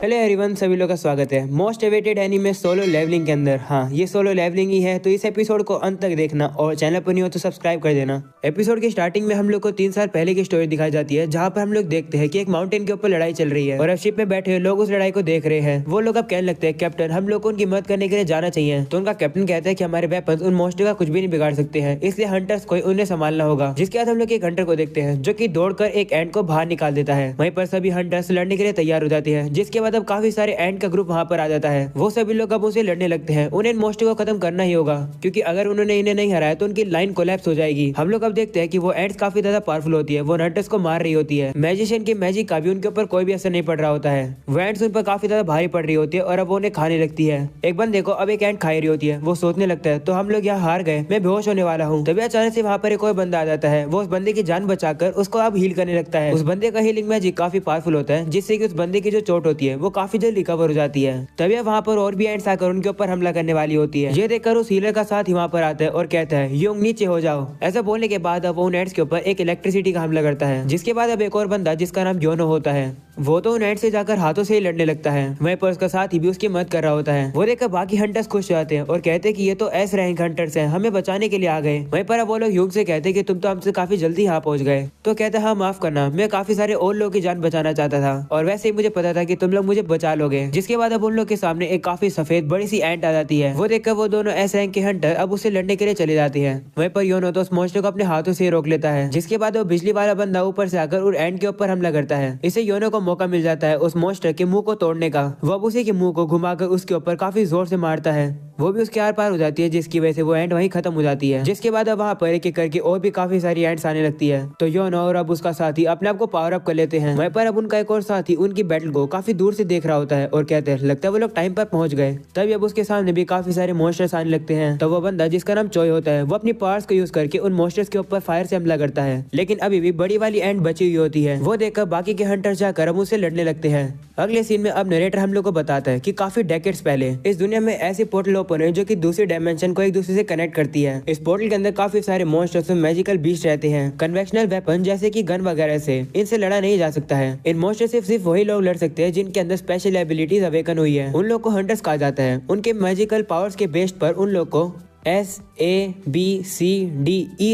Hello everyone, सभी लोग का स्वागत है most awaited anime Solo Leveling के अंदर। हाँ, ये सोलो लेवलिंग ही है, तो इस एपिसोड को अंत तक देखना और चैनल पर नहीं हो तो सब्सक्राइब कर देना। एपिसोड की स्टार्टिंग में हम लोग को 3 साल पहले की स्टोरी दिखाई जाती है, जहाँ पर हम लोग देखते हैं कि एक माउंटेन के ऊपर लड़ाई चल रही है और अब शिप में बैठे लोग उस लड़ाई को देख रहे हैं। वो लोग अब कहने लगते हैं, कैप्टन हम लोग को उनकी मदद करने के लिए जाना चाहिए। तो उनका कैप्टन कहता है कि हमारे वेपन्स उन मॉन्स्टर का कुछ भी नहीं बिगाड़ सकते हैं, इसलिए हंटर्स को उन्हें संभालना होगा। जिसके बाद हम लोग एक हंटर को देखते हैं जो कि दौड़कर एक एंट को बाहर निकाल देता है। वहीं पर सभी हंटर्स लड़ने के लिए तैयार हो जाते हैं। जिसके बाद अब काफी सारे एंट का ग्रुप वहाँ पर आ जाता है। वो सभी लोग अब उसे लड़ने लगते हैं। उन्हें मॉन्स्टर को खत्म करना ही होगा, क्योंकि अगर उन्होंने इन्हें नहीं हराया तो उनकी लाइन कोलैप्स हो जाएगी। हम लोग अब देखते हैं कि वो एंट्स काफी ज्यादा पावरफुल होती है। वो हंटर्स को मार रही होती है। मैजिशियन की मैजिक का भी उनके ऊपर कोई भी असर नहीं पड़ रहा होता है। वो एंट्स उन पर काफी ज्यादा भारी पड़ रही होती है और अब वो उन्हें खाने लगती है। एक बंदे को अब एक एंट खा रही होती है। वो सोचने लगता है तो हम लोग यहाँ हार गए, मैं बेहोश होने वाला हूँ। तभी अचानक से वहाँ पर एक और बंदा आ जाता है। वो उस बंदे की जान बचाकर उसको अब हील करने लगता है। उस बंदे का हीलिंग मैजिक काफी पावरफुल होता है, जिससे कि उस बंदे की जो चोट होती है वो काफी जल्द रिकवर हो जाती है। तभी वहाँ पर और भी एंट्स आकर उनके ऊपर हमला करने वाली होती है। ये देखकर उस हीलर का साथ ही वहाँ पर आता है और कहता है योंग नीचे हो जाओ। ऐसा बोलने के बाद अब वो उन एंट्स के ऊपर एक इलेक्ट्रिसिटी का हमला करता है। जिसके बाद अब एक और बंदा जिसका नाम योनो होता है, वो तो उन एंट्स से जाकर हाथों से ही लड़ने लगता है। वहीं पर उसका साथ ही भी उसकी मदद कर रहा होता है। वो देखकर बाकी हंटर्स खुश हो जाते हैं और कहते हैं कि ये तो एस रैंक हंटर्स हैं, हमें बचाने के लिए आ गए। वहीं पर अब वो लोग योंग से कहते हैं कि तुम तो हमसे काफी जल्दी यहाँ पहुंच गए। तो कहता है हाँ माफ करना, मैं काफी सारे और लोगों की जान बचाना चाहता था और वैसे ही मुझे पता था कि तुम लोग मुझे बचा लोगे। जिसके बाद अब उन लोग के सामने एक काफी सफेद बड़ी सी एंट आ जाती है। वो देखकर वो दोनों एस रैंक के हंटर अब उससे लड़ने के लिए चले जाते हैं। वहीं पर योनो तो उस मॉन्स्टर को अपने हाथों से रोक लेता है। जिसके बाद वो बिजली वाला बंदा ऊपर से आकर उस एंट के ऊपर हमला करता है। इससे योनो को मौका मिल जाता है उस मॉन्स्टर के मुंह को तोड़ने का। वो अब उसी के मुंह को घुमाकर उसके ऊपर काफी जोर से मारता है। वो भी उसके आर पार हो जाती है, जिसकी वजह से वो एंट वहीं खत्म हो जाती है। जिसके बाद अब वहाँ पर एक एक करके और भी काफी सारी एंट्स आने लगती है। तो योनो और अब उसका साथी अपने आप को पावर अप कर लेते हैं। वहीं पर अब उनका एक और साथी उनकी बैटल को काफी दूर से देख रहा होता है और कहते हैं लगता है वो लोग टाइम पर पहुंच गए। तभी अब उसके सामने भी काफी सारे मॉन्स्टर्स आने लगते हैं। तो वो बंदा जिसका नाम चोय होता है, वो अपनी पावर्स को यूज करके उन मॉन्स्टर्स के ऊपर फायर से हमला करता है। लेकिन अभी भी बड़ी वाली एंट बची हुई होती है। वो देखकर बाकी के हंटर्स जाकर अब उसे लड़ने लगते हैं। अगले सीन में अब नरेटर हम लोग को बताता है कि काफी डेकेड्स पहले इस दुनिया में ऐसी पोर्टल ओपन है जो कि दूसरी डायमेंशन को एक दूसरे से कनेक्ट करती है। इस पोर्टल के अंदर काफी सारे मॉन्स्टर्स और मैजिकल बीस्ट रहते हैं। कन्वेंशनल वेपन जैसे कि गन वगैरह से इनसे लड़ा नहीं जा सकता है। इन मॉन्स्टर से सिर्फ वही लोग लड़ सकते हैं जिनके अंदर स्पेशल एबिलिटीज अवेकन हुई है। उन लोग को हंटर्स कहा जाता है। उनके मैजिकल पावर्स के बेस पर उन लोग को SABCDE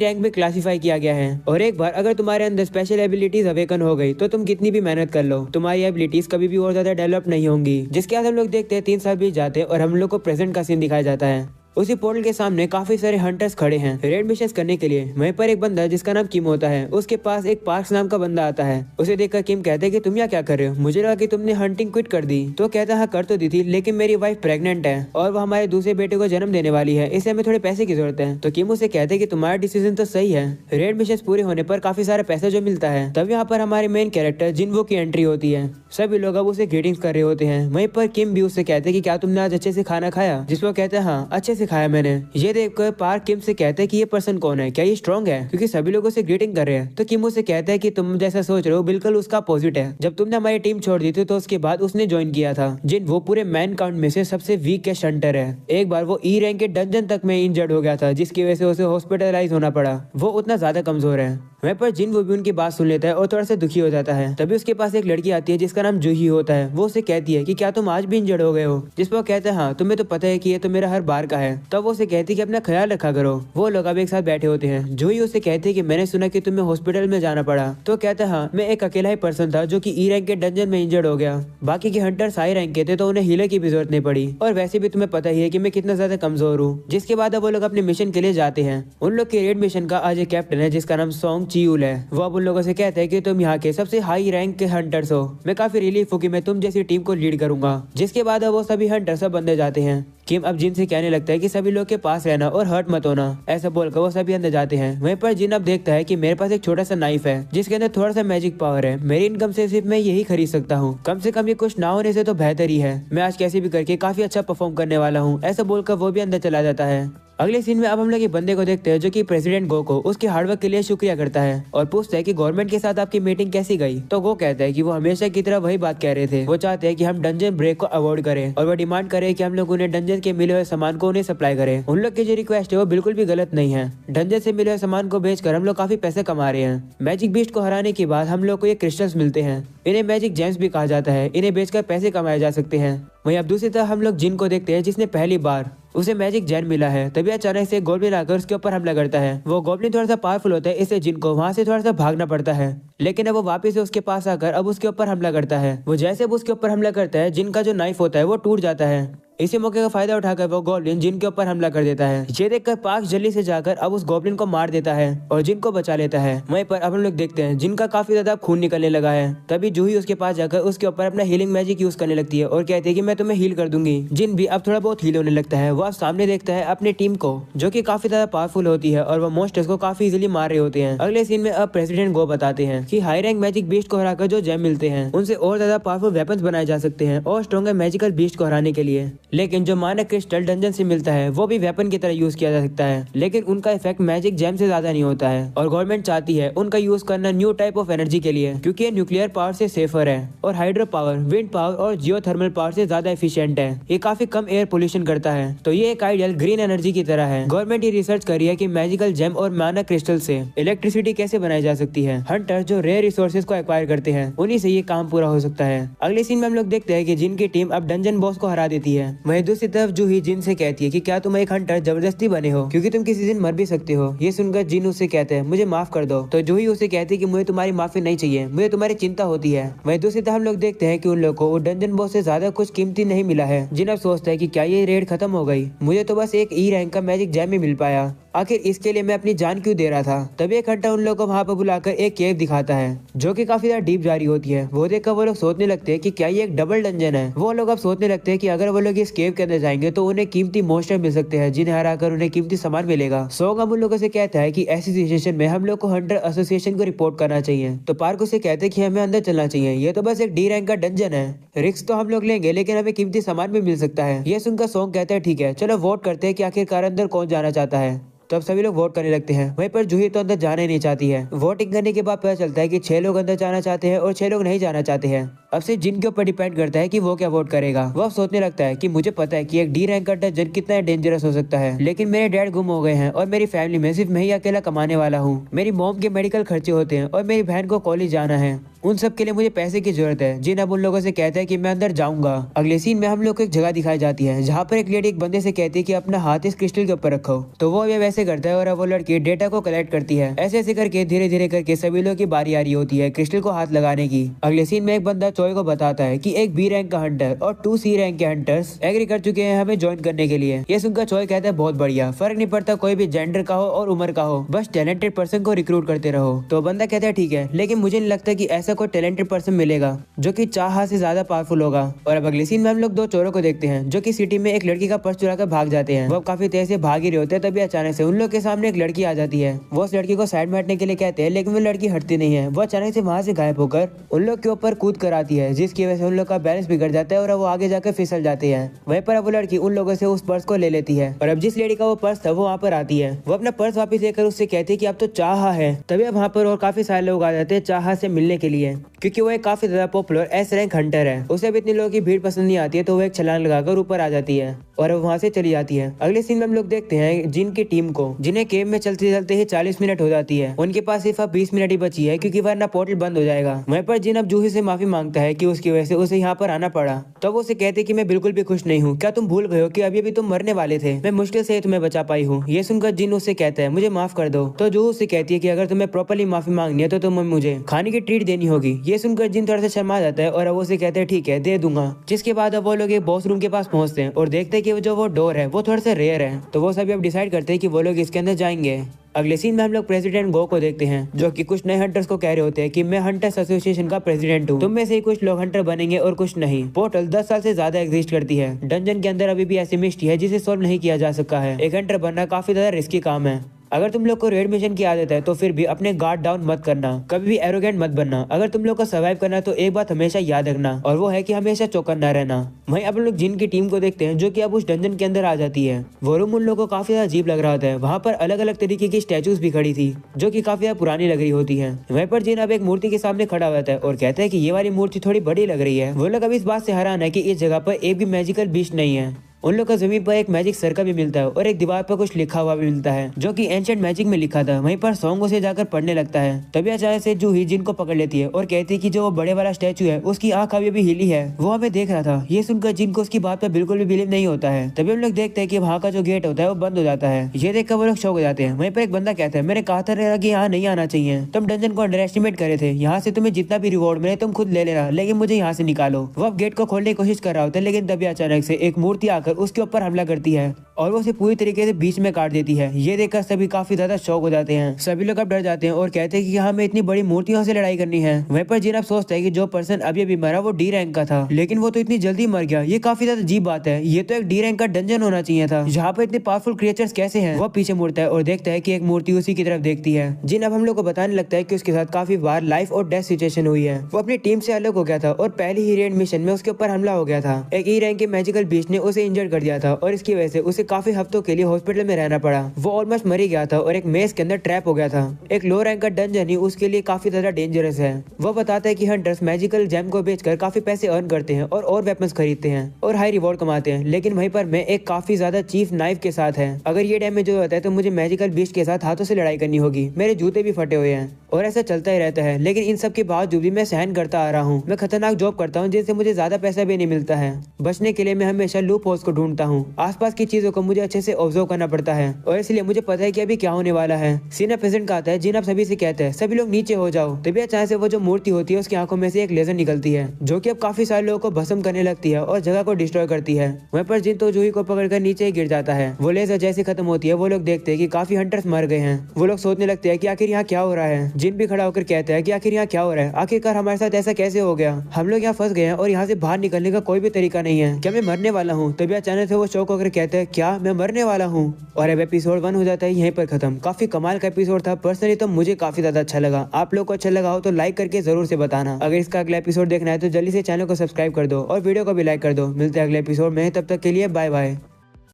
रैंक में क्लासिफाई किया गया है। और एक बार अगर तुम्हारे अंदर स्पेशल एबिलिटीज अवेकन हो गई तो तुम कितनी भी मेहनत कर लो, तुम्हारी एबिलिटीज कभी भी और ज्यादा डेवलप नहीं होंगी। जिसके बाद हम लोग देखते हैं 3 साल बीत जाते हैं और हम लोग को प्रेजेंट का सीन दिखाया जाता है। उसी पोर्टल के सामने काफी सारे हंटर्स खड़े हैं रेड मिशंस करने के लिए। वहीं पर एक बंदा जिसका नाम किम होता है, उसके पास एक पार्क्स नाम का बंदा आता है। उसे देखकर किम कहते हैं कि तुम यहाँ क्या कर रहे हो, मुझे लगा कि तुमने हंटिंग क्विट कर दी। तो कहता है हाँ कर तो दी थी, लेकिन मेरी वाइफ प्रेग्नेंट है और वो हमारे दूसरे बेटे को जन्म देने वाली है, इससे हमें थोड़े पैसे की जरूरत है। तो किम उसे कहते हैं कि तुम्हारा डिसीजन तो सही है, रेड मिशन पूरे होने पर काफी सारा पैसा जो मिलता है। तब यहाँ पर हमारे मेन कैरेक्टर जिनवो की एंट्री होती है। सभी लोग अब उसे ग्रीटिंग्स कर रहे होते हैं। वहीं पर किम भी उससे कहते हैं कि क्या तुमने आज अच्छे से खाना खाया, जिसको कहते हैं हाँ अच्छे से खाया मैंने। ये देखकर पार्क किम से कहते हैं कि ये पर्सन कौन है, क्या ये स्ट्रॉन्ग है, क्योंकि सभी लोगों से ग्रीटिंग कर रहे हैं। तो किम उसे कहता है कि तुम जैसा सोच रहे हो बिल्कुल उसका अपोजिट है। जब तुमने हमारी टीम छोड़ दी थी तो उसके बाद उसने ज्वाइन किया था। जिन वो पूरे मैन काउंट में से सबसे वीकेस्ट हंटर है। एक बार वो ई रैंक के डंजन तक में इंजर्ड हो गया था, जिसकी वजह से उसे हॉस्पिटलाइज होना पड़ा। वो उतना ज्यादा कमजोर है। वहीं पर जिन वो भी उनकी बात सुन लेता है और थोड़ा सा दुखी हो जाता है। तभी उसके पास एक लड़की आती है जिसका नाम जूही होता है। वो उसे कहती है कि क्या तुम आज भी इंजर्ड हो गए हो, जिस पर कहते हैं हाँ तुम्हें तो पता है कि ये तो मेरा हर बार का है। तब वो उसे कहती है कि अपना ख्याल रखा करो। वो लोग अब एक साथ बैठे होते हैं। जूही उसे कहती है कि मैंने सुना कि तुम्हें हॉस्पिटल में जाना पड़ा। तो कहता है हाँ मैं एक अकेला ही पर्सन था जो कि ई रैंक के डंजन में इंजर्ड हो गया। बाकी के हंटर्स हाई रैंक के थे तो उन्हें हीलर की भी जरूरत नहीं पड़ी। और वैसे भी तुम्हें पता ही है कि मैं कितना ज्यादा कमजोर हूँ। जिसके बाद अब वो लोग अपने मिशन के लिए जाते हैं। उन लोग के रेड मिशन का आज एक कैप्टन है जिसका नाम सोंग चियूल है। वो अब उन लोगों से कहते हैं कि तुम यहाँ के सबसे हाई रैंक के हंटर्स हो, मैं काफी रिलीफ हूँ कि मैं तुम जैसी टीम को लीड करूंगा। जिसके बाद अब वो सभी हंटर सब बंदे जाते हैं। किम अब जिन से कहने लगता है कि सभी लोग के पास रहना और हर्ट मत होना, ऐसा बोलकर वो सभी अंदर जाते हैं। वहीं पर जिन अब देखता है कि मेरे पास एक छोटा सा नाइफ है जिसके अंदर थोड़ा सा मैजिक पावर है, मेरी इनकम से सिर्फ मैं यही खरीद सकता हूँ, कम से कम ये कुछ ना होने से तो बेहतर ही है, मैं आज कैसे भी करके काफी अच्छा परफॉर्म करने वाला हूँ। ऐसा बोलकर वो भी अंदर चला जाता है। अगले सीन में अब हम लोग एक बंदे को देखते हैं जो कि प्रेसिडेंट गो को उसके हार्डवर्क के लिए शुक्रिया करता है और पूछता है कि गवर्नमेंट के साथ आपकी मीटिंग कैसी गई। तो गो कहता है कि वो हमेशा की तरह वही बात कह रहे थे, वो चाहते हैं कि हम डंजन ब्रेक को अवॉइड करें और वो डिमांड करे कि हम लोग उन्हें डंजन के मिले हुए सामान को उन्हें सप्लाई करें। उन लोग की जो रिक्वेस्ट है वो बिल्कुल भी गलत नहीं है। डंजन से मिले हुए सामान को बेचकर हम लोग काफी पैसे कमा रहे हैं। मैजिक बीस्ट को हराने के बाद हम लोग को ये क्रिस्टल्स मिलते हैं। इन्हें मैजिक जेम्स भी कहा जाता है। इन्हें बेचकर पैसे कमाए जा सकते हैं। वहीं अब दूसरी तरफ हम लोग जिन को देखते हैं, जिसने पहली बार उसे मैजिक जेम मिला है। तभी अचानक से गोब्लिन आकर उसके ऊपर हमला करता है। वो गोब्लिन थोड़ा सा पावरफुल होता है, इसलिए जिन को वहाँ से थोड़ा सा भागना पड़ता है। लेकिन अब वो वापस से उसके पास आकर अब उसके ऊपर हमला करता है। वो जैसे अब उसके ऊपर हमला करता है, जिनका जो नाइफ होता है वो टूट जाता है। इसी मौके का फायदा उठाकर वो गोब्लिन जिन के ऊपर हमला कर देता है। ये देखकर पार्क्स जल्दी से जाकर अब उस गोब्लिन को मार देता है और जिन को बचा लेता है। वहीं पर अब हम लोग देखते हैं जिनका काफी ज्यादा खून निकलने लगा है। तभी जूही उसके पास जाकर उसके ऊपर अपना हीलिंग मैजिक यूज करने लगती है और कहती है कि मैं तुम्हें हील कर दूंगी। जिन भी अब थोड़ा बहुत हील होने लगता है। वो अब सामने देखता है अपनी टीम को, जो कि काफी ज्यादा पावरफुल होती है और वो मॉन्स्टर्स को काफी इजीली मार रहे होते हैं। अगले सीन में अब प्रेसिडेंट गो बताते हैं कि हाई रैंक मैजिक बीस्ट को हराकर जो जेम मिलते हैं, उनसे और ज्यादा पावरफुल वेपन्स बनाए जा सकते हैं और स्ट्रॉन्गर मैजिकल बीस्ट को हराने के लिए। लेकिन जो मानक क्रिस्टल डंजन से मिलता है वो भी वेपन की तरह यूज किया जा सकता है, लेकिन उनका इफेक्ट मैजिक जेम से ज्यादा नहीं होता है। और गवर्नमेंट चाहती है उनका यूज करना न्यू टाइप ऑफ एनर्जी के लिए, क्योंकि ये न्यूक्लियर पावर से सेफर है और हाइड्रो पावर, विंड पावर और जियोथर्मल पावर से ज्यादा एफिशिएंट है। ये काफी कम एयर पोल्यूशन करता है, तो ये एक आइडियल ग्रीन एनर्जी की तरह है। गवर्नमेंट ये रिसर्च कर रही है कि मैजिकल जेम और मानक क्रिस्टल से इलेक्ट्रिसिटी कैसे बनाई जा सकती है। हंटर जो रेयर रिसोर्सेज को एक्वायर करते हैं, उन्हीं से ये काम पूरा हो सकता है। अगले सीन में हम लोग देखते हैं कि जिनकी टीम अब डंजन बॉस को हरा देती है। वहीं दूसरी तरफ जूही जिन से कहती है कि क्या तुम एक हंटर जबरदस्ती बने हो, क्योंकि तुम किसी दिन मर भी सकते हो। ये सुनकर जिन उससे कहते हैं मुझे माफ कर दो। तो जूही उसे कहती है कि मुझे तुम्हारी माफी नहीं चाहिए, मुझे तुम्हारी चिंता होती है। वहीं दूसरी तरफ हम लोग देखते हैं कि उन लोगों को डंजन बॉस से ज्यादा कुछ कीमती नहीं मिला है। जिन अब सोचता है कि क्या ये रेड खत्म हो गई, मुझे तो बस एक ई रैंक का मैजिक जेम ही मिल पाया, आखिर इसके लिए मैं अपनी जान क्यों दे रहा था। तभी एक हंटर उन लोगों को वहाँ पर बुलाकर एक केव दिखाता है, जो कि काफी ज्यादा डीप जा रही होती है। वो देखकर वो लोग सोचने लगते हैं कि क्या ये एक डबल डंजन है। वो लोग अब सोचने लगते हैं कि अगर वो लोग इस केव के अंदर जाएंगे तो उन्हें कीमती मॉन्स्टर मिल सकते हैं, जिन्हें हराकर उन्हें कीमती सामान मिलेगा। सोंग अब उन लोगों से कहता है कि ऐसी सिचुएशन में हम लोग को हंटर एसोसिएशन को रिपोर्ट करना चाहिए। तो पार्क उसे कहते हैं कि हमें अंदर चलना चाहिए, ये तो बस एक डी रैंक का डंजन है, रिस्क तो हम लोग लेंगे लेकिन हमें कीमती सामान भी मिल सकता है। ये सुनकर सोंग कहता है ठीक है चलो वोट करते हैं कि आखिरकार अंदर कौन जाना चाहता है। तब सभी लोग वोट करने लगते हैं। वहीं पर जूही तो अंदर जाना ही नहीं चाहती है। वोटिंग करने के बाद पता चलता है कि 6 लोग अंदर जाना चाहते हैं और 6 लोग नहीं जाना चाहते हैं। अब सिर्फ जिन के ऊपर डिपेंड करता है कि वो क्या वोट करेगा। वो सोचने लगता है कि मुझे पता है कि एक डी रैंक का डंजन कितना डेंजरस हो सकता है, लेकिन मेरे डैड गुम हो गए हैं और मेरी फैमिली में सिर्फ मैं ही अकेला कमाने वाला हूँ। मेरी मॉम के मेडिकल खर्चे होते हैं और मेरी बहन को कॉलेज जाना है, उन सब के लिए मुझे पैसे की जरूरत है। जिन अब उन लोगों से कहता है कि मैं अंदर जाऊंगा। अगले सीन में हम लोग को एक जगह दिखाई जाती है, जहाँ पर एक लेडी एक बंदे से कहती है कि अपना हाथ इस क्रिस्टल के ऊपर रखो। तो वो ये वैसे करता है और अब वो लड़की डेटा को कलेक्ट करती है। ऐसे ऐसे करके धीरे धीरे करके सभी लोगों की बारी आ रही होती है क्रिस्टल को हाथ लगाने की। अगले सीन में एक बंदा चोय को बताता है कि एक बी रैंक का हंटर और 2 सी रैंक के हंटर्स एग्री कर चुके हैं हमें ज्वाइन करने के लिए। ये सुनकर चोय कहता है बहुत बढ़िया, फर्क नहीं पड़ता कोई भी जेंडर का हो और उम्र का हो, बस टैलेंटेड पर्सन को रिक्रूट करते रहो। तो बंदा कहता है ठीक है, लेकिन मुझे नहीं लगता कि ऐसा कोई टैलेंटेड पर्सन मिलेगा जो कि चाहा से ज्यादा पावरफुल होगा। और अब अगले सीन में हम लोग 2 चोरों को देखते हैं, जो कि सिटी में एक लड़की का पर्स चुरा कर भाग जाते हैं। वो काफी तेज से भाग ही रहे होते हैं, तभी अचानक से उन लोग के सामने एक लड़की आ जाती है। वो उस लड़की को साइड में हटने के लिए कहते हैं, लेकिन वो लड़की हटती नहीं है। वो अचानक से वहाँ से गायब होकर उन लोग के ऊपर कूद कर आती है, जिसकी वजह से उन लोग का बैलेंस बिगड़ जाता है और वो आगे जाकर फिसल जाते हैं। वहीं पर अब वो लड़की उन लोगों से उस पर्स को ले लेती है और अब जिस लेडी का वो पर्स था वो वहाँ पर आती है। वो अपना पर्स वापस लेकर उससे कहती है कि अब तो चाहा है। तभी अब वहाँ पर और काफी सारे लोग आ जाते हैं चाहा से मिलने के लिए, क्योंकि वो एक काफी ज्यादा पॉपुलर एस रैंक हंटर है। उसे भी इतने लोगों की भीड़ पसंद नहीं आती है, तो वो एक छलांग लगाकर ऊपर आ जाती है और अब वहाँ से चली जाती है। अगले सीन में हम लोग देखते हैं जिन की टीम को, जिन्हें केव में चलते चलते ही 40 मिनट हो जाती है। उनके पास सिर्फ अब 20 मिनट ही बची है, क्योंकि वरना पोर्टल बंद हो जाएगा। वहीं पर जिन अब जूही से माफी मांगता है कि उसकी वजह से उसे यहाँ पर आना पड़ा। तो वो उसे कहते कि मैं बिल्कुल भी खुश नहीं हूँ, क्या तुम भूल गए हो कि अभी अभी तुम मरने वाले थे, मैं मुश्किल से तुम्हें बचा पाई हूँ। ये सुनकर जिन उससे कहता है मुझे माफ कर दो। तो जूही उससे कहती है कि अगर तुम्हें प्रॉपर्ली माफी मांगनी है तो तुम्हें मुझे खाने की ट्रीट देनी होगी। ये सुनकर जिन थोड़ा सा शर्मा जाता है और वो उसे कहते हैं ठीक है दे दूंगा। जिसके बाद अब वो लोग एक बॉस रूम के पास पहुंचते हैं और देखते हैं कि जो वो डोर है वो थोड़ा सा रेयर है। तो वो सभी अब डिसाइड करते हैं कि वो लोग इसके अंदर जाएंगे। अगले सीन में हम लोग प्रेसिडेंट गो को देखते हैं, जो कि कुछ नए हंटर्स को कह रहे होते हैं कि मैं हंटर्स एसोसिएशन का प्रेसिडेंट हूँ, तुम में से ही कुछ लोग हंटर बनेंगे और कुछ नहीं। पोर्टल 10 साल से ज्यादा एग्जिस्ट करती है। डंजन के अंदर अभी भी ऐसी मिस्ट्री है जिसे सॉल्व नहीं किया जा सका है। एक हंटर बनना काफी ज्यादा रिस्की काम है। अगर तुम लोग को रेड मिशन की आदत है तो फिर भी अपने गार्ड डाउन मत करना, कभी भी एरोगेंट मत बनना। अगर तुम लोग को सर्वाइव करना तो एक बात हमेशा याद रखना, और वो है कि हमेशा चौकन्ना रहना। वहीं अब लोग जिन की टीम को देखते हैं, जो कि अब उस डंजन के अंदर आ जाती है। वो रूम उन लोगों को काफी ज्यादा अजीब लग रहा होता है। वहाँ पर अलग अलग तरीके की स्टैचूज भी खड़ी थी, जो कि काफी ज्यादा पुरानी लग रही होती है। वहीं पर जिन अब एक मूर्ति के सामने खड़ा होता है और कहता है कि ये वाली मूर्ति थोड़ी बड़ी लग रही है। वो लोग अब इस बात से हैरान है कि इस जगह पर एक भी मैजिकल बीस्ट नहीं है। उन लोग को जमीन पर एक मैजिक सर्कल भी मिलता है और एक दीवार पर कुछ लिखा हुआ भी मिलता है जो कि एंशिएंट मैजिक में लिखा था। वहीं पर सॉन्ग उसे जाकर पढ़ने लगता है। तभी अचानक से जूही जिन को पकड़ लेती है और कहती है कि जो वो बड़े वाला स्टैचू है उसकी आंख अभी भी हिली है, वो हमें देख रहा था। ये सुनकर जिन को उसकी बात पर बिल्कुल भी बिलीव नहीं होता है। तभी हम लोग देखते हैं कि वहाँ का जो गेट होता है वो बंद हो जाता है। ये देखकर वो लोग शॉक हो जाते हैं। वहीं पर एक बंदा कहता है, मैंने कहा था कि यहाँ नहीं आना चाहिए, तुम डंजन को अंडर एस्टिमेट करे थे, यहाँ से तुम्हें जितना भी रिवॉर्ड मिले तुम खुद ले लेना, लेकिन मुझे यहाँ से निकालो। वो अब गेट को खोलने की कोशिश कर रहा होता है, लेकिन तभी अचानक से एक मूर्ति आकर उसके ऊपर हमला करती है और वो उसे पूरी तरीके से बीच में काट देती है। ये देखकर सभी काफी ज्यादा शॉक हो जाते हैं। सभी लोग अब डर जाते हैं और कहते हैं कि हमें इतनी बड़ी मूर्तियों से लड़ाई करनी है। वहीं पर जिन अब सोचता है कि जो पर्सन अभी अभी मरा वो डी रैंक का था, लेकिन वो तो इतनी जल्दी मर गया। ये काफी ज्यादा अजीब बात है, ये तो एक डी रैंक का डंजन होना चाहिए था। यहाँ पर इतने पावरफुल क्रिएचर्स कैसे हैं? वो पीछे मुड़ता है और देखता है कि एक मूर्ति उसी की तरफ देखती है। जिन अब हम लोग को बताने लगता है कि उसके साथ काफी बार लाइफ और डेथ सिचुएशन हुई है। वो अपनी टीम से अलग हो गया था और पहली ही रेड मिशन में उसके ऊपर हमला हो गया था। एक ई रैंक के मैजिकल बीस्ट ने उसे इंजर्ड कर दिया था और इसकी वजह से उसे काफी हफ्तों के लिए हॉस्पिटल में रहना पड़ा। वो ऑलमोस्ट मर ही गया था और एक मेस के अंदर ट्रैप हो गया था। एक लो रैंक का डंजन ही उसके लिए काफी ज्यादा डेंजरस है। वो बताता है कि हंटर्स मैजिकल जेम को बेचकर काफी पैसे अर्न करते हैं और वेपन्स खरीदते हैं और हाई रिवॉर्ड कमाते हैं, लेकिन वहीं पर मैं एक काफी ज्यादा चीफ नाइफ के साथ है। अगर ये डैमेज हो जाता है तो मुझे मैजिकल बीस्ट के साथ हाथों से लड़ाई करनी होगी। मेरे जूते भी फटे हुए हैं और ऐसा चलता ही रहता है, लेकिन इन सब के बावजूद भी मैं सहन करता आ रहा हूँ। मैं खतरनाक जॉब करता हूँ जिनसे मुझे ज्यादा पैसा भी नहीं मिलता है। बचने के लिए मैं हमेशा लूप होल्स को ढूंढता हूँ। आसपास की चीजों को मुझे अच्छे से ऑब्जर्व करना पड़ता है और इसलिए मुझे पता है कि अभी क्या होने वाला है। सीना प्रेजेंट का आता है। जिन अब सभी से कहता है सभी लोग नीचे हो जाओ। तभी अचानक से वो जो मूर्ति होती है उसकी आंखों में से एक लेजर निकलती है जो कि अब काफी सारे लोगों को भस्म करने लगती है और जगह को डिस्ट्रॉय करती है। वहीं पर जिन तो जूही को पकड़कर नीचे ही गिर जाता है। वो लेजर जैसे खत्म होती है वो लोग देखते हैं कि काफी हंटर्स मर गए हैं। वो लोग सोचने लगते हैं कि आखिर यहाँ क्या हो रहा है। जिन भी खड़ा होकर कहता है कि आखिर यहाँ क्या हो रहा है, आखिरकार हमारे साथ ऐसा कैसे हो गया, हम लोग यहाँ फंस गए हैं और यहाँ से बाहर निकलने का कोई भी तरीका नहीं है, क्या मैं मरने वाला हूँ। तभी अचानक से वो शौक होकर कहते हैं क्या मैं मरने वाला हूँ। और अब एपिसोड 1 हो जाता है यहीं पर खत्म। काफी कमाल का एपिसोड था। पर्सनली तो मुझे काफी ज्यादा अच्छा लगा। आप लोग को अच्छा लगा हो तो लाइक करके जरूर से बताना। अगर इसका अगला एपिसोड देखना है तो जल्दी से चैनल को सब्सक्राइब कर दो और वीडियो को भी लाइक कर दो। मिलते हैं अगले एपिसोड में, तब तक के लिए बाय बाय।